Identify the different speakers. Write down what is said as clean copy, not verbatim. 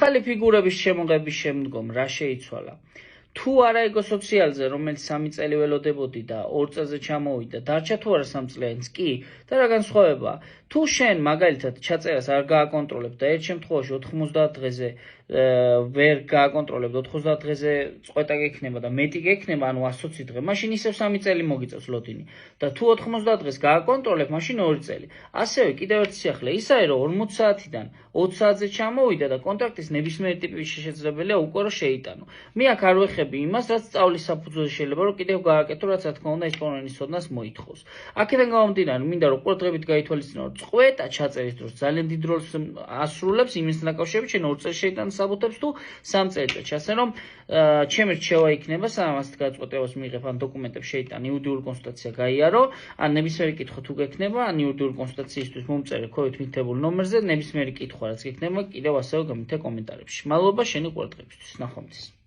Speaker 1: ახალი ფიგურების შემოღების შემდგომ რა შეიცვალა? თუ არა ეგო სოციალზე, რომელიც 3 წელი ველოდებოდი და 2 წელზე ჩამოვიდა, დარჩა თუ არა 3 წლიანიც კი და რა განსხვავებაა? თუ შენ მაგალითად ჩაწერას არ გააკონტროლებ და ერთ შემთხვევაში 90 დღეზე ვერ გააკონტროლებ და 90 დღეზე წყვეტა გექნება და მეტი გექნება, ანუ 120 დღე, მაშინ ისევ 3 წელი მოგიწევს ლოდინი. და თუ 90 დღეს გააკონტროლებ, მაშინ 2 წელი. ასევე კიდევ ერთი სიახლე ის არის, რომ 40 საათიდან 20 საათზე ჩამოვიდა და კონტრაქტის ნებისმიერი ტიპის შესაძლებელია უკვე რომ შეიტანო. მე აქ არ ვეხები იმას, რაც სწავლის საფუძველზე შეიძლება რომ კიდევ გააკეთო, რაც რა თქმა უნდა ის პონენის ცოდნას მოითხოვს. აქედან გამომდინარე, მინდა რომ ყურადღებით გაითვალისწინო, რომ წყვეტა ჩაწერის დროს ძალიან დიდ როლს ასრულებს იმისთან დაკავშირებით, შენ 2 წელს შეიტანო საბუთებს თუ 3 წელიწადში. ასე რომ ჩემი რჩევა იქნება, სანამ ასეთ გადაწყვეტილებას მიიღებ, ან დოკუმენტებს შეიტან, იურიდიული კონსულტაცია გაიარო, ან ნებისმიერი კითხვა თუ გექნება, ან იურიდიული კონსულტაციისთვის მომწერე ქვევით მითითებულ ნომერზე, ნებისმიერი კითხვა რაც გექნება, კიდევ ასევე გამითე კომენტარებში. მადლობა შენი ყურადღებისთვის. ნახვამდის.